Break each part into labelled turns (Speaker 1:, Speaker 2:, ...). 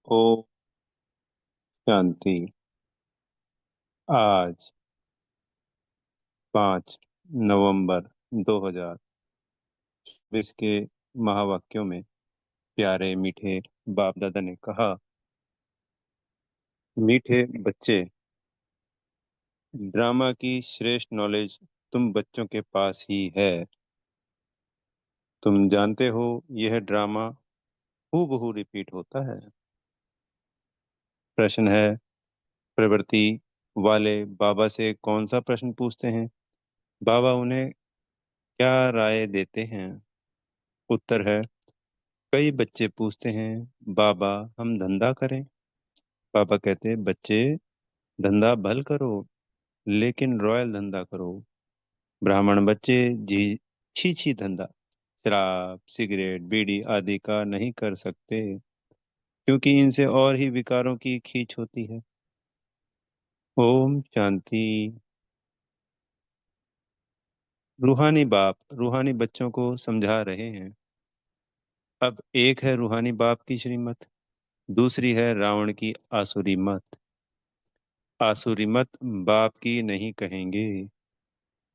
Speaker 1: ओम शांति। आज 5 नवंबर 2020 के महावाक्यों में प्यारे मीठे बाप दादा ने कहा, मीठे बच्चे, ड्रामा की श्रेष्ठ नॉलेज तुम बच्चों के पास ही है। तुम जानते हो यह ड्रामा हूबहू रिपीट होता है। प्रश्न है, प्रवृत्ति वाले बाबा से कौन सा प्रश्न पूछते हैं? बाबा उन्हें क्या राय देते हैं? उत्तर है, कई बच्चे पूछते हैं, बाबा हम धंधा करें? पापा कहते हैं, बच्चे धंधा भल करो, लेकिन रॉयल धंधा करो। ब्राह्मण बच्चे जी छी छी धंधा शराब सिगरेट बीड़ी आदि का नहीं कर सकते, क्योंकि इनसे और ही विकारों की खींच होती है। ओम शांति। रूहानी बाप रूहानी बच्चों को समझा रहे हैं। अब एक है रूहानी बाप की श्रीमत, दूसरी है रावण की आसुरी मत। आसुरी मत बाप की नहीं कहेंगे,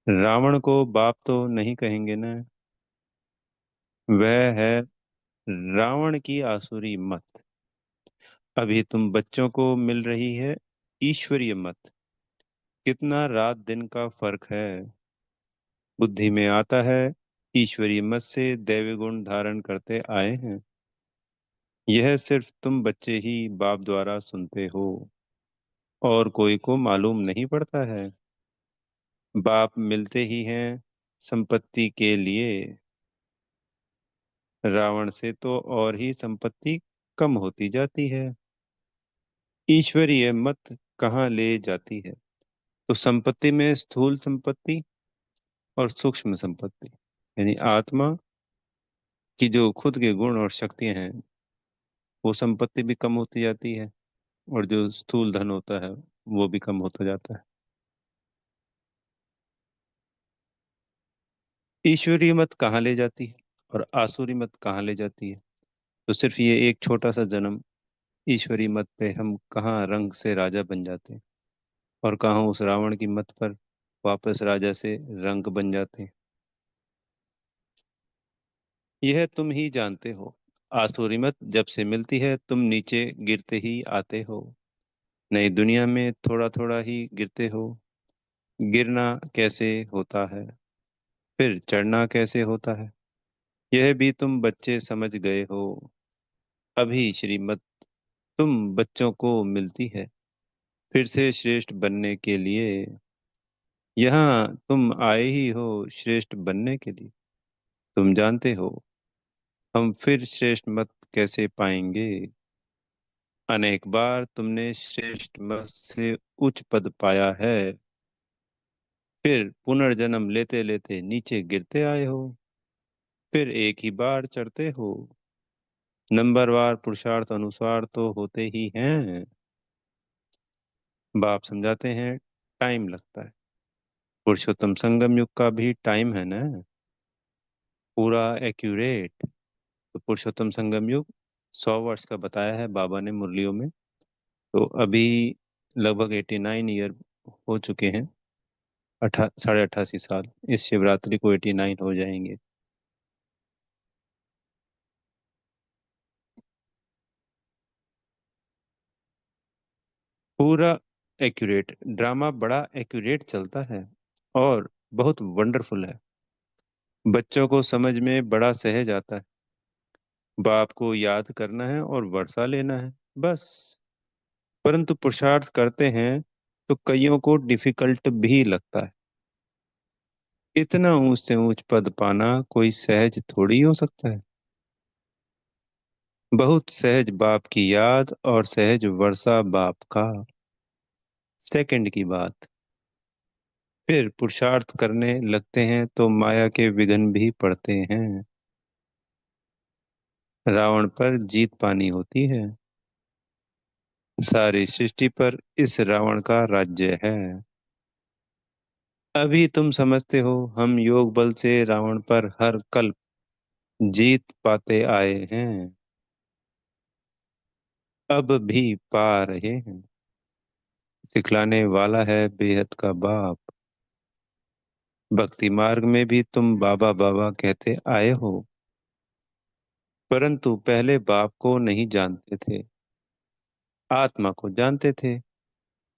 Speaker 1: रावण को बाप तो नहीं कहेंगे ना। वह है रावण की आसुरी मत। अभी तुम बच्चों को मिल रही है ईश्वरीय मत। कितना रात दिन का फर्क है। बुद्धि में आता है, ईश्वरीय मत से दैवी गुण धारण करते आए हैं। यह सिर्फ तुम बच्चे ही बाप द्वारा सुनते हो, और कोई को मालूम नहीं पड़ता है। बाप मिलते ही हैं संपत्ति के लिए। रावण से तो और ही संपत्ति कम होती जाती है। ईश्वरीय मत कहाँ ले जाती है? तो संपत्ति में स्थूल संपत्ति और सूक्ष्म संपत्ति, यानी आत्मा की जो खुद के गुण और शक्तियां हैं, वो संपत्ति भी कम होती जाती है, और जो स्थूल धन होता है वो भी कम होता जाता है। ईश्वरीय मत कहाँ ले जाती है और आसुरी मत कहाँ ले जाती है? तो सिर्फ ये एक छोटा सा जन्म ईश्वरीय मत पे हम कहाँ रंग से राजा बन जाते हैं, और कहाँ उस रावण की मत पर वापस राजा से रंग बन जाते हैं। यह तुम ही जानते हो। आसुरी मत जब से मिलती है तुम नीचे गिरते ही आते हो। नई दुनिया में थोड़ा थोड़ा ही गिरते हो। गिरना कैसे होता है, फिर चढ़ना कैसे होता है, यह भी तुम बच्चे समझ गए हो। अभी श्रीमत तुम बच्चों को मिलती है फिर से श्रेष्ठ बनने के लिए। यहाँ तुम आए ही हो श्रेष्ठ बनने के लिए। तुम जानते हो हम फिर श्रेष्ठ मत कैसे पाएंगे? अनेक बार तुमने श्रेष्ठ मत से उच्च पद पाया है, फिर पुनर्जन्म लेते लेते नीचे गिरते आए हो, फिर एक ही बार चढ़ते हो। नंबरवार पुरुषार्थ अनुसार तो होते ही हैं। बाप समझाते हैं, टाइम लगता है। पुरुषोत्तम संगम युग का भी टाइम है ना, पूरा एक्यूरेट। तो पुरुषोत्तम संगम युग 100 वर्ष का बताया है बाबा ने मुरलियों में। तो अभी लगभग 89 ईयर हो चुके हैं। 88 साल, इस शिवरात्रि को 89 हो जाएंगे। पूरा एक्यूरेट ड्रामा, बड़ा एक्यूरेट चलता है और बहुत वंडरफुल है। बच्चों को समझ में बड़ा सहज आता है। बाप को याद करना है और वर्षा लेना है, बस। परंतु पुरुषार्थ करते हैं तो कईयों को डिफिकल्ट भी लगता है। इतना ऊंच से ऊंच पद पाना कोई सहज थोड़ी हो सकता है। बहुत सहज बाप की याद और सहज वर्षा बाप का। सेकंड की बात, फिर पुरुषार्थ करने लगते हैं तो माया के विघ्न भी पड़ते हैं। रावण पर जीत पानी होती है। सारी सृष्टि पर इस रावण का राज्य है। अभी तुम समझते हो हम योग बल से रावण पर हर कल्प जीत पाते आए हैं। अब भी पा रहे हैं। सिखलाने वाला है बेहद का बाप। भक्ति मार्ग में भी तुम बाबा बाबा कहते आए हो, परंतु पहले बाप को नहीं जानते थे, आत्मा को जानते थे।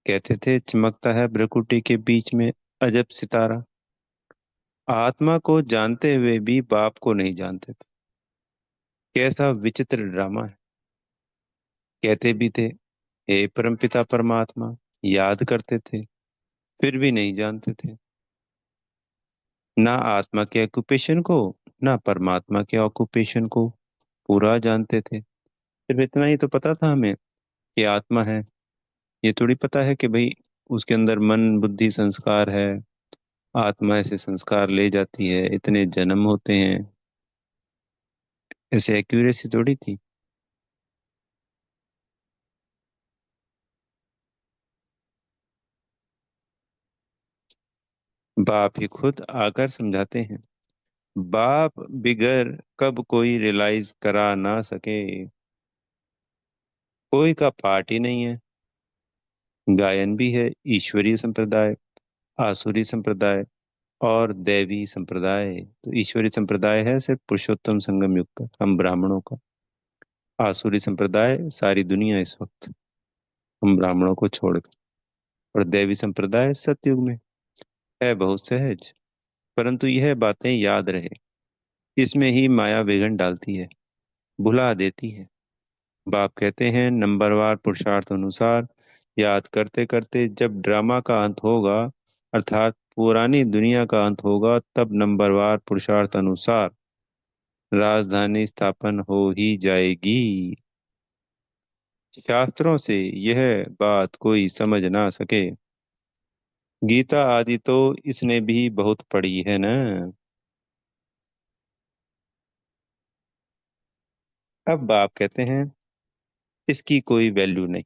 Speaker 1: कहते थे चमकता है भ्रकुटी के बीच में अजब सितारा। आत्मा को जानते हुए भी बाप को नहीं जानते थे। कैसा विचित्र ड्रामा है। कहते भी थे हे परमपिता परमात्मा, याद करते थे, फिर भी नहीं जानते थे। ना आत्मा के ऑक्यूपेशन को, ना परमात्मा के ऑक्यूपेशन को पूरा जानते थे। सिर्फ इतना ही तो पता था हमें कि आत्मा है। ये थोड़ी पता है कि भाई उसके अंदर मन बुद्धि संस्कार है, आत्मा ऐसे संस्कार ले जाती है, इतने जन्म होते हैं। ऐसे एक्यूरेसी थोड़ी थी। बाप ही खुद आकर समझाते हैं। बाप बिगर कब कोई रियलाइज करा ना सके। कोई का पार्ट ही नहीं है। गायन भी है ईश्वरीय संप्रदाय, आसुरी संप्रदाय और दैवी संप्रदाय। तो ईश्वरीय संप्रदाय है सिर्फ पुरुषोत्तम संगम युग का, हम ब्राह्मणों का। आसुरी संप्रदाय सारी दुनिया इस वक्त, हम ब्राह्मणों को छोड़कर। और दैवी संप्रदाय सतयुग में है, बहुत सहज। परंतु यह बातें याद रहे, इसमें ही माया विघन डालती है, भुला देती है। बाप कहते हैं नंबरवार पुरुषार्थ अनुसार, याद करते करते जब ड्रामा का अंत होगा, अर्थात पुरानी दुनिया का अंत होगा, तब नंबरवार पुरुषार्थ अनुसार राजधानी स्थापन हो ही जाएगी। शास्त्रों से यह बात कोई समझ ना सके, गीता आदि तो इसने भी बहुत पढ़ी है ना। अब बाप कहते हैं इसकी कोई वैल्यू नहीं।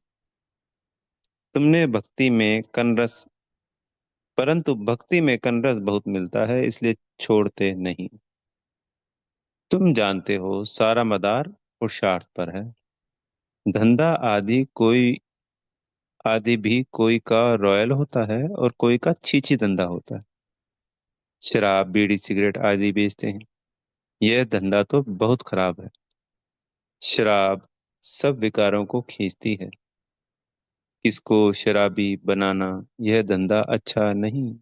Speaker 1: तुमने भक्ति में कनरस, परंतु भक्ति में कनरस बहुत मिलता है, इसलिए छोड़ते नहीं। तुम जानते हो सारा मदार पुरुषार्थ पर है। धंधा आदि भी कोई का रॉयल होता है और कोई का छीछी धंधा होता है। शराब बीड़ी सिगरेट आदि बेचते हैं, यह धंधा तो बहुत खराब है। शराब सब विकारों को खींचती है, किसको शराबी बनाना यह धंधा अच्छा नहीं।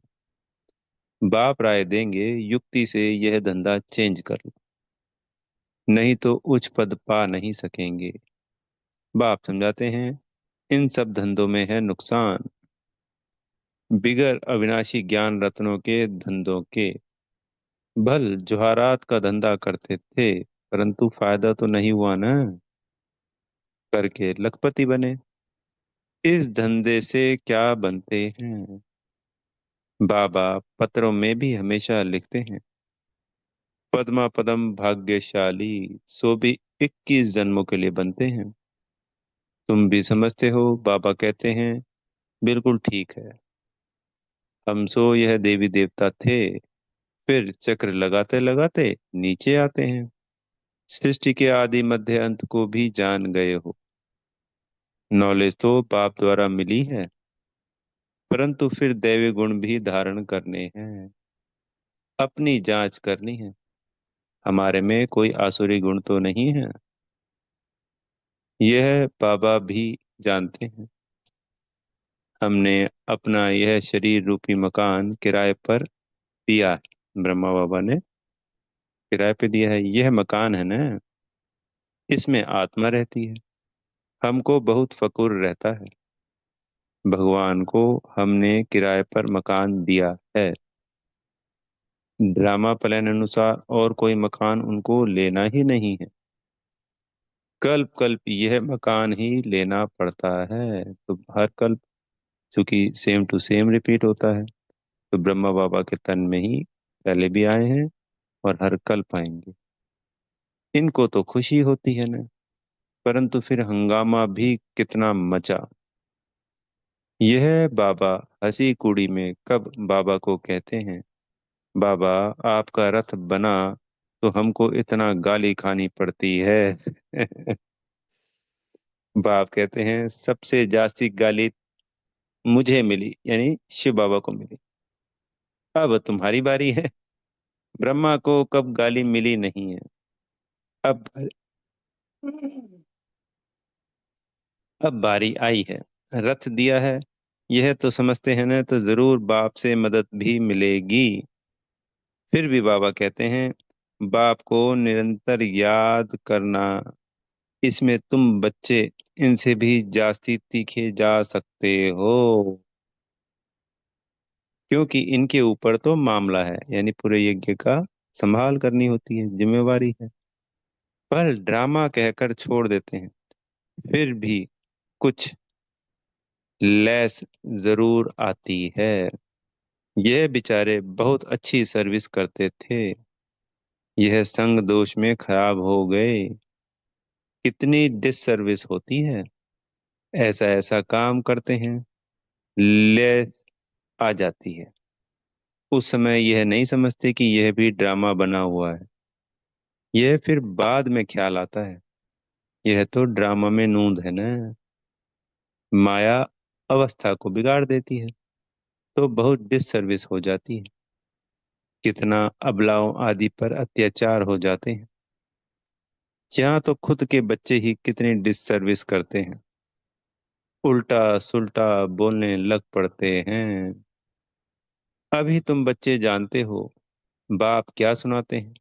Speaker 1: बाप राय देंगे युक्ति से यह धंधा चेंज कर लो, नहीं तो उच्च पद पा नहीं सकेंगे। बाप समझाते हैं इन सब धंधों में है नुकसान, बिगर अविनाशी ज्ञान रत्नों के धंधों के। भल जुहारात का धंधा करते थे, परंतु फायदा तो नहीं हुआ ना, करके लखपति बने। इस धंधे से क्या बनते हैं? बाबा पत्रों में भी हमेशा लिखते हैं पद्मा पदम भाग्यशाली, सो भी 21 जन्मों के लिए बनते हैं। तुम भी समझते हो, बाबा कहते हैं बिल्कुल ठीक है। हम सो यह देवी देवता थे, फिर चक्र लगाते लगाते नीचे आते हैं। सृष्टि के आदि मध्य अंत को भी जान गए हो। नॉलेज तो बाप द्वारा मिली है, परंतु फिर दैवी गुण भी धारण करने हैं, अपनी जांच करनी है। हमारे में कोई आसुरी गुण तो नहीं है, यह बाबा भी जानते हैं। हमने अपना यह शरीर रूपी मकान किराए पर दिया है, ब्रह्मा बाबा ने किराए पे दिया है। यह मकान है ना, इसमें आत्मा रहती है। हमको बहुत फकुर रहता है, भगवान को हमने किराए पर मकान दिया है। ड्रामा प्लान अनुसार और कोई मकान उनको लेना ही नहीं है। कल्प कल्प यह मकान ही लेना पड़ता है। तो हर कल्प चूंकि सेम टू सेम रिपीट होता है, तो ब्रह्मा बाबा के तन में ही पहले भी आए हैं और हर कल्प आएंगे। इनको तो खुशी होती है ना, परंतु फिर हंगामा भी कितना मचा। यह बाबा हंसी कुड़ी में कब बाबा को कहते हैं बाबा आपका रथ बना तो हमको इतना गाली खानी पड़ती है। बाप कहते हैं सबसे जास्ती गाली मुझे मिली, यानी शिव बाबा को मिली। अब तुम्हारी बारी है। ब्रह्मा को कब गाली मिली नहीं है। अब अब बारी आई है। रथ दिया है, यह तो समझते हैं ना, तो जरूर बाप से मदद भी मिलेगी। फिर भी बाबा कहते हैं बाप को निरंतर याद करना। इसमें तुम बच्चे इनसे भी जास्ती तीखे जा सकते हो, क्योंकि इनके ऊपर तो मामला है, यानी पूरे यज्ञ का संभाल करनी होती है, जिम्मेवारी है। पर ड्रामा कहकर छोड़ देते हैं। फिर भी कुछ लैस जरूर आती है। यह बेचारे बहुत अच्छी सर्विस करते थे, यह संग दोष में खराब हो गए। कितनी डिस सर्विस होती है। ऐसा ऐसा काम करते हैं, ले आ जाती है। उस समय यह नहीं समझते कि यह भी ड्रामा बना हुआ है। यह फिर बाद में ख्याल आता है, यह तो ड्रामा में नूंद है ना। माया अवस्था को बिगाड़ देती है, तो बहुत डिस सर्विस हो जाती है। कितना अबलाओं आदि पर अत्याचार हो जाते हैं। यहाँ तो खुद के बच्चे ही कितनी डिस सर्विस करते हैं, उल्टा सुल्टा बोलने लग पड़ते हैं। अभी तुम बच्चे जानते हो बाप क्या सुनाते हैं।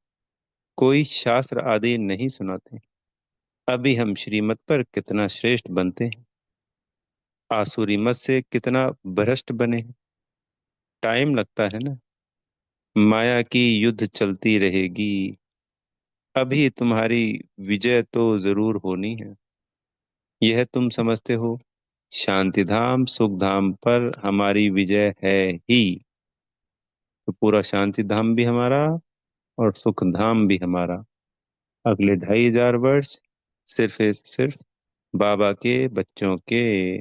Speaker 1: कोई शास्त्र आदि नहीं सुनाते। अभी हम श्रीमत पर कितना श्रेष्ठ बनते हैं, आसुरी मत से कितना भ्रष्ट बने हैं। टाइम लगता है ना। माया की युद्ध चलती रहेगी। अभी तुम्हारी विजय तो जरूर होनी है। यह तुम समझते हो। शांति धाम सुख धाम पर हमारी विजय है ही, तो पूरा शांति धाम भी हमारा और सुख धाम भी हमारा। अगले 2500 वर्ष सिर्फ बाबा के बच्चों के,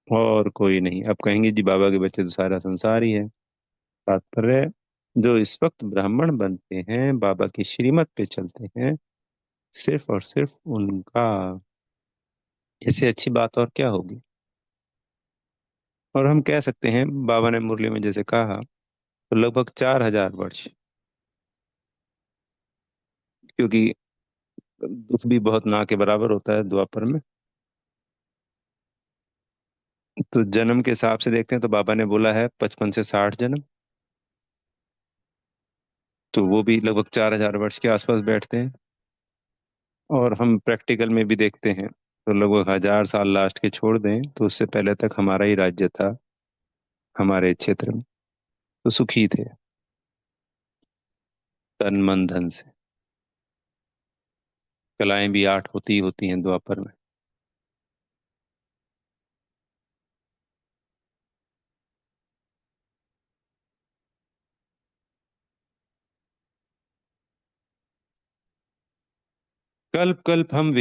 Speaker 1: और कोई नहीं। अब कहेंगे जी बाबा के बच्चे तो सारा संसार ही है। तात्पर्य, जो इस वक्त ब्राह्मण बनते हैं, बाबा की श्रीमत पे चलते हैं, सिर्फ और सिर्फ उनका। इससे अच्छी बात और क्या होगी। और हम कह सकते हैं बाबा ने मुरली में जैसे कहा, तो लगभग 4000 वर्ष, क्योंकि दुख भी बहुत ना के बराबर होता है द्वापर में। तो जन्म के हिसाब से देखते हैं तो बाबा ने बोला है 55 से 60 जन्म, तो वो भी लगभग 4000 वर्ष के आसपास बैठते हैं। और हम प्रैक्टिकल में भी देखते हैं तो लगभग 1000 साल लास्ट के छोड़ दें तो उससे पहले तक हमारा ही राज्य था, हमारे क्षेत्र में। तो सुखी थे, तन मन धन से। कलाएं भी 8 होती होती हैं द्वापर में। कल्प कल्प हम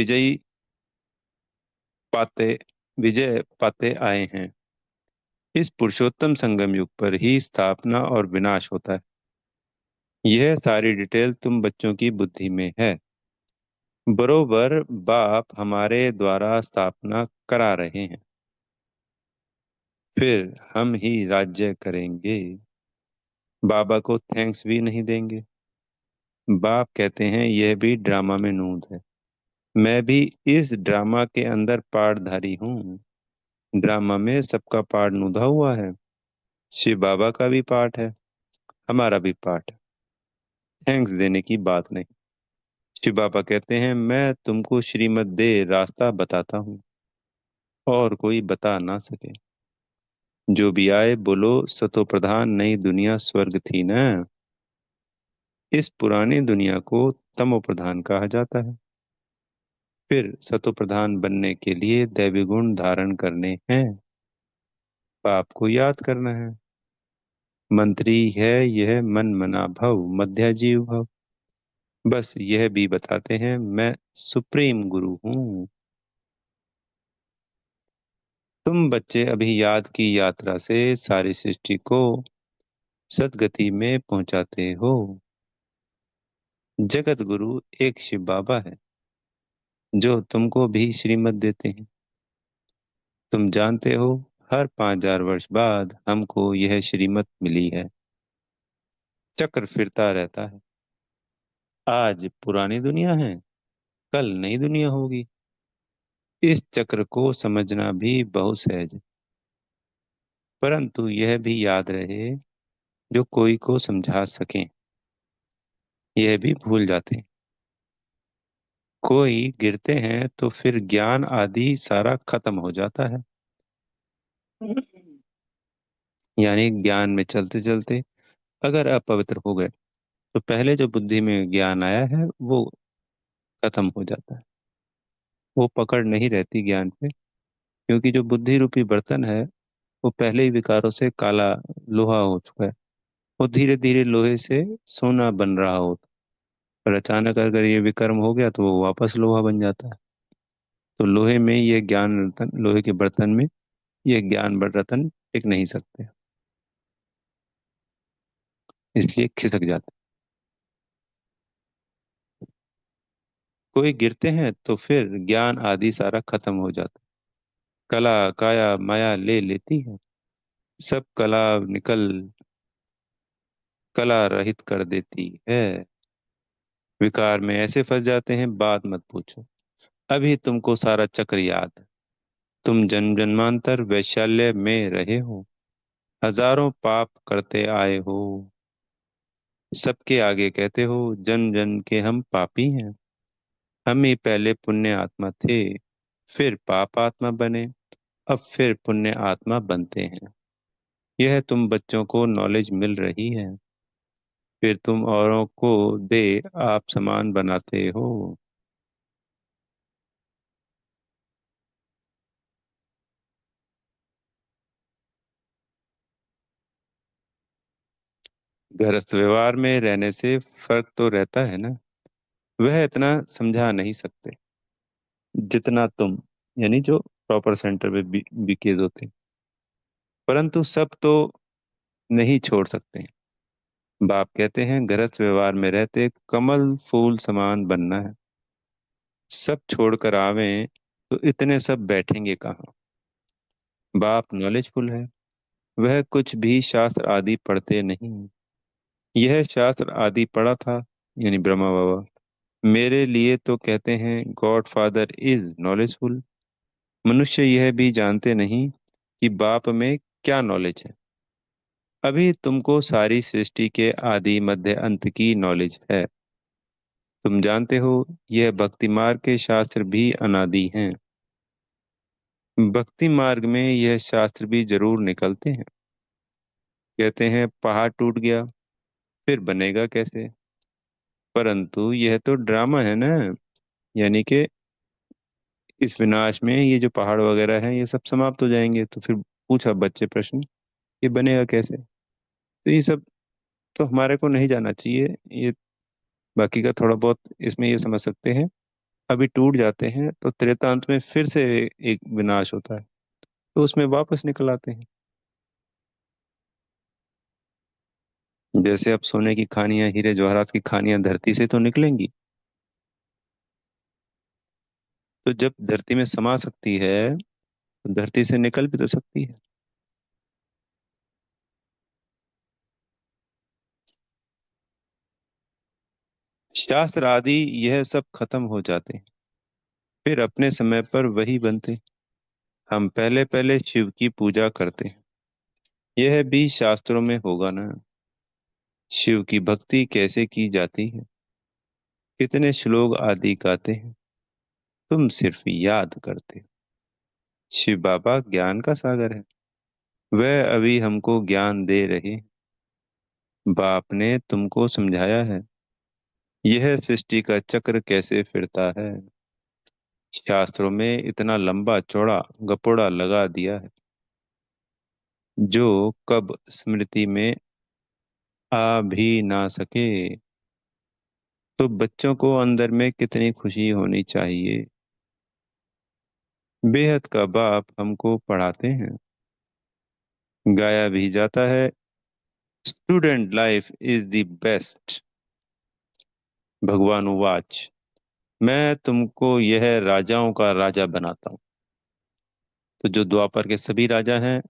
Speaker 1: पाते विजय पाते आए हैं। इस पुरुषोत्तम संगम युग पर ही स्थापना और विनाश होता है। यह सारी डिटेल तुम बच्चों की बुद्धि में है। बरोबर बाप हमारे द्वारा स्थापना करा रहे हैं, फिर हम ही राज्य करेंगे। बाबा को थैंक्स भी नहीं देंगे। बाप कहते हैं यह भी ड्रामा में नूंद है। मैं भी इस ड्रामा के अंदर पार्टधारी हूँ। ड्रामा में सबका पार्ट नूंधा हुआ है। शिव बाबा का भी पार्ट है, हमारा भी पार्ट है। थैंक्स देने की बात नहीं। शिव बाबा कहते हैं मैं तुमको श्रीमत दे रास्ता बताता हूँ, और कोई बता ना सके। जो भी आए बोलो सतो प्रधान नई दुनिया स्वर्ग थी ना। इस पुरानी दुनिया को तमो प्रधान कहा जाता है। फिर सतो प्रधान बनने के लिए दैवी गुण धारण करने हैं। पाप को याद करना है। मंत्री है यह मन मना भव मध्य जीव भव। बस यह भी बताते हैं मैं सुप्रीम गुरु हूँ। तुम बच्चे अभी याद की यात्रा से सारी सृष्टि को सदगति में पहुंचाते हो। जगत गुरु एक शिव बाबा है, जो तुमको भी श्रीमत देते हैं। तुम जानते हो, हर 5,000 वर्ष बाद हमको यह श्रीमत मिली है। चक्र फिरता रहता है। आज पुरानी दुनिया है, कल नई दुनिया होगी। इस चक्र को समझना भी बहुत सहज है, परंतु यह भी याद रहे, जो कोई को समझा सके यह भी भूल जाते हैं। कोई गिरते हैं तो फिर ज्ञान आदि सारा खत्म हो जाता है। यानी ज्ञान में चलते चलते अगर अपवित्र हो गए तो पहले जो बुद्धि में ज्ञान आया है वो खत्म हो जाता है। वो पकड़ नहीं रहती ज्ञान पे, क्योंकि जो बुद्धि रूपी बर्तन है वो पहले ही विकारों से काला लोहा हो चुका है। वो धीरे धीरे लोहे से सोना बन रहा हो, पर अचानक अगर ये विकर्म हो गया तो वो वापस लोहा बन जाता है। तो लोहे में ये ज्ञान रतन, लोहे के बर्तन में ये ज्ञान रतन टिक नहीं सकते, इसलिए खिसक जाते। कोई गिरते हैं तो फिर ज्ञान आदि सारा खत्म हो जाता। कला काया माया ले लेती है, सब कला निकल कला रहित कर देती है। विकार में ऐसे फंस जाते हैं, बात मत पूछो। अभी तुमको सारा चक्र याद है। तुम जन्म जन्मांतर वैशाल्य में रहे हो, हजारों पाप करते आए हो। सबके आगे कहते हो, जन्म जन्म के हम पापी हैं। हम ही पहले पुण्य आत्मा थे, फिर पाप आत्मा बने, अब फिर पुण्य आत्मा बनते हैं। यह तुम बच्चों को नॉलेज मिल रही है, फिर तुम औरों को दे आप समान बनाते हो। गृहस्थ व्यवहार में रहने से फर्क तो रहता है ना। वह इतना समझा नहीं सकते जितना तुम, यानी जो प्रॉपर सेंटर में बीकेज होते हैं। परंतु सब तो नहीं छोड़ सकते। बाप कहते हैं, गृहस्थ व्यवहार में रहते कमल फूल समान बनना है। सब छोड़कर आवें तो इतने सब बैठेंगे कहाँ। बाप नॉलेजफुल है, वह कुछ भी शास्त्र आदि पढ़ते नहीं। यह शास्त्र आदि पढ़ा था, यानी ब्रह्मा बाबा मेरे लिए तो कहते हैं गॉड फादर इज नॉलेजफुल। मनुष्य यह भी जानते नहीं कि बाप में क्या नॉलेज है। अभी तुमको सारी सृष्टि के आदि मध्य अंत की नॉलेज है। तुम जानते हो, यह भक्ति मार्ग के शास्त्र भी अनादि हैं। भक्ति मार्ग में यह शास्त्र भी जरूर निकलते हैं। कहते हैं पहाड़ टूट गया, फिर बनेगा कैसे। परंतु यह तो ड्रामा है ना। यानी कि इस विनाश में ये जो पहाड़ वगैरह हैं ये सब समाप्त हो जाएंगे, तो फिर पूछा बच्चे प्रश्न, ये बनेगा कैसे। तो ये सब तो हमारे को नहीं जाना चाहिए। ये बाकी का थोड़ा बहुत इसमें ये समझ सकते हैं। अभी टूट जाते हैं तो त्रेतांत में फिर से एक विनाश होता है, तो उसमें वापस निकल आते हैं। जैसे अब सोने की खानियां, हीरे जवाहरात की खानियां धरती से तो निकलेंगी, तो जब धरती में समा सकती है तो धरती से निकल भी तो सकती है। शास्त्र आदि यह सब खत्म हो जाते हैं, फिर अपने समय पर वही बनते। हम पहले पहले शिव की पूजा करते हैं, यह भी शास्त्रों में होगा ना। शिव की भक्ति कैसे की जाती है, कितने श्लोक आदि गाते हैं, तुम सिर्फ याद करते हो। शिव बाबा ज्ञान का सागर है, वह अभी हमको ज्ञान दे रहे हैं। बाप ने तुमको समझाया है यह सृष्टि का चक्र कैसे फिरता है। शास्त्रों में इतना लंबा चौड़ा गपोड़ा लगा दिया है, जो कब स्मृति में आ भी ना सके। तो बच्चों को अंदर में कितनी खुशी होनी चाहिए। बेहद का बाप हमको पढ़ाते हैं, गाया भी जाता है, student life is the best. भगवान वाच, मैं तुमको यह राजाओं का राजा बनाता हूँ। तो जो द्वापर के सभी राजा हैं,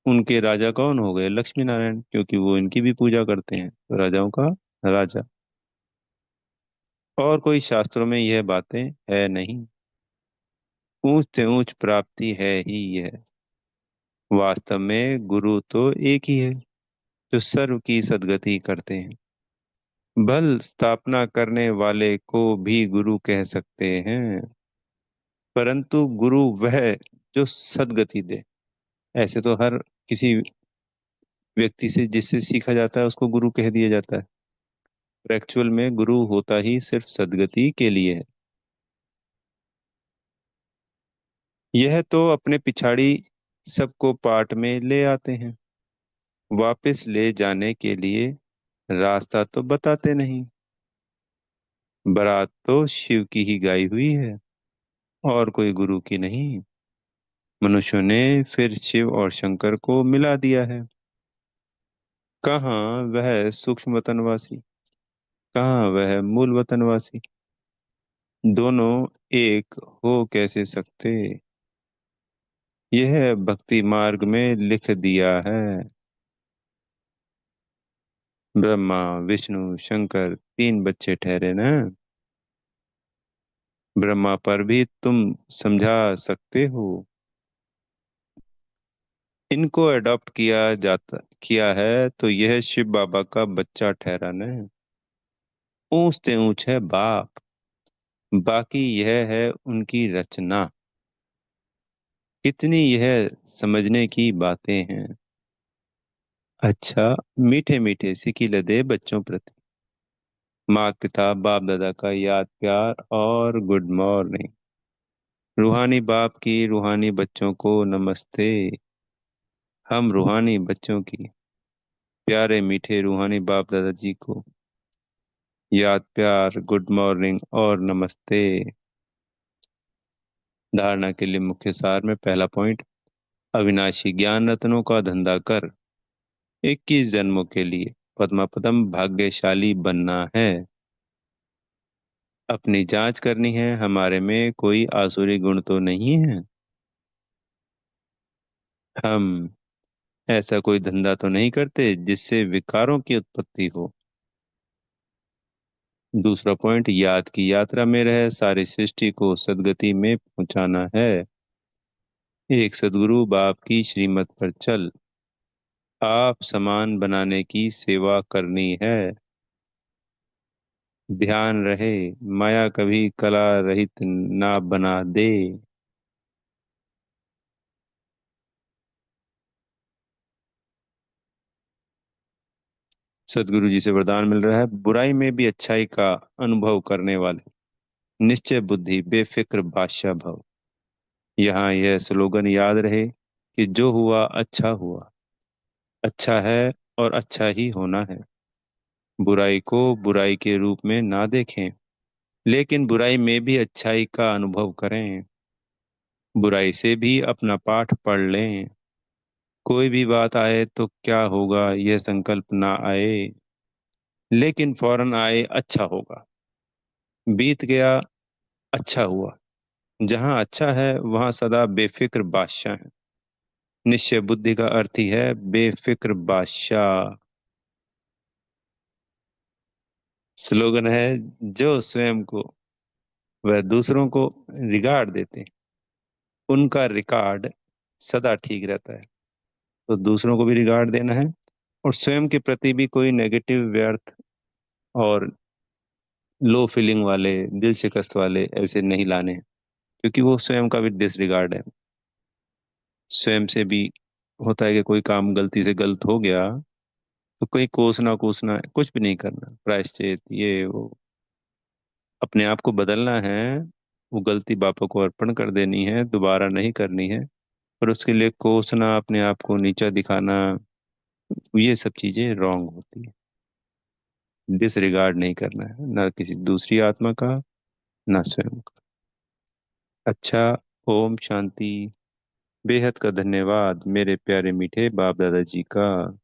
Speaker 1: उनके राजा कौन हो गए? लक्ष्मी नारायण, क्योंकि वो इनकी भी पूजा करते हैं, तो राजाओं का राजा। और कोई शास्त्रों में यह बातें है नहीं, ऊंच से ऊंच प्राप्ति है ही यह। वास्तव में गुरु तो एक ही है, जो सर्व की सद्गति करते हैं। बल स्थापना करने वाले को भी गुरु कह सकते हैं, परंतु गुरु वह जो सद्गति दे। ऐसे तो हर किसी व्यक्ति से जिससे सीखा जाता है उसको गुरु कह दिया जाता है, पर एक्चुअल में गुरु होता ही सिर्फ सद्गति के लिए है। यह तो अपने पिछाड़ी सबको पाट में ले आते हैं, वापस ले जाने के लिए रास्ता तो बताते नहीं। बारात तो शिव की ही गाई हुई है, और कोई गुरु की नहीं। मनुष्यों ने फिर शिव और शंकर को मिला दिया है। कहाँ वह सूक्ष्म वतनवासी, कहाँ वह मूल वतनवासी? दोनों एक हो कैसे सकते? यह भक्ति मार्ग में लिख दिया है। ब्रह्मा विष्णु शंकर तीन बच्चे ठहरे ना। ब्रह्मा पर भी तुम समझा सकते हो। इनको अडॉप्ट किया है तो यह शिव बाबा का बच्चा ठहरा न। ऊंच से ऊंच है बाप, बाकी यह है उनकी रचना। कितनी यह समझने की बातें हैं। अच्छा, मीठे मीठे सिकी लदे बच्चों प्रति माँ पिता बाप दादा का याद प्यार और गुड मॉर्निंग। रूहानी बाप की रूहानी बच्चों को नमस्ते। हम रूहानी बच्चों की प्यारे मीठे रूहानी बाप दादाजी को याद प्यार गुड मॉर्निंग और नमस्ते। धारणा के लिए मुख्य सार में पहला पॉइंट, अविनाशी ज्ञान रत्नों का धंधा कर 21 जन्मों के लिए पद्मा पदम भाग्यशाली बनना है। अपनी जांच करनी है, हमारे में कोई आसुरी गुण तो नहीं है। हम ऐसा कोई धंधा तो नहीं करते जिससे विकारों की उत्पत्ति हो। दूसरा पॉइंट, याद की यात्रा में रह सारी सृष्टि को सदगति में पहुंचाना है। एक सदगुरु बाप की श्रीमत पर चल, आप समान बनाने की सेवा करनी है। ध्यान रहे, माया कभी कला रहित ना बना दे। सदगुरु जी से वरदान मिल रहा है, बुराई में भी अच्छाई का अनुभव करने वाले निश्चय बुद्धि बेफिक्र बादशाह भव। यहाँ यह स्लोगन याद रहे कि जो हुआ अच्छा हुआ, अच्छा है और अच्छा ही होना है। बुराई को बुराई के रूप में ना देखें, लेकिन बुराई में भी अच्छाई का अनुभव करें। बुराई से भी अपना पाठ पढ़ लें। कोई भी बात आए तो क्या होगा यह संकल्प ना आए, लेकिन फौरन आए अच्छा होगा। बीत गया, अच्छा हुआ। जहां अच्छा है वहां सदा बेफिक्र बादशाह है। निश्चय बुद्धि का अर्थ ही है बेफिक्र बादशाह। स्लोगन है, जो स्वयं को वह दूसरों को रिगार्ड देते हैं, उनका रिकॉर्ड सदा ठीक रहता है। तो दूसरों को भी रिगार्ड देना है, और स्वयं के प्रति भी कोई नेगेटिव व्यर्थ और लो फीलिंग वाले, दिल शिकस्त वाले ऐसे नहीं लाने हैं, क्योंकि वो स्वयं का भी डिसरिगार्ड है। स्वयं से भी होता है कि कोई काम गलती से गलत हो गया तो कोई कोसना कोसना कुछ भी नहीं करना, प्रायश्चित ये वो। अपने आप को बदलना है, वो गलती बापा को अर्पण कर देनी है, दोबारा नहीं करनी है। पर उसके लिए कोसना, अपने आप को नीचा दिखाना, ये सब चीजें रॉन्ग होती है। डिसरिगार्ड नहीं करना है, ना किसी दूसरी आत्मा का, ना स्वयं का। अच्छा, ओम शांति। बेहद का धन्यवाद मेरे प्यारे मीठे बाप दादाजी का।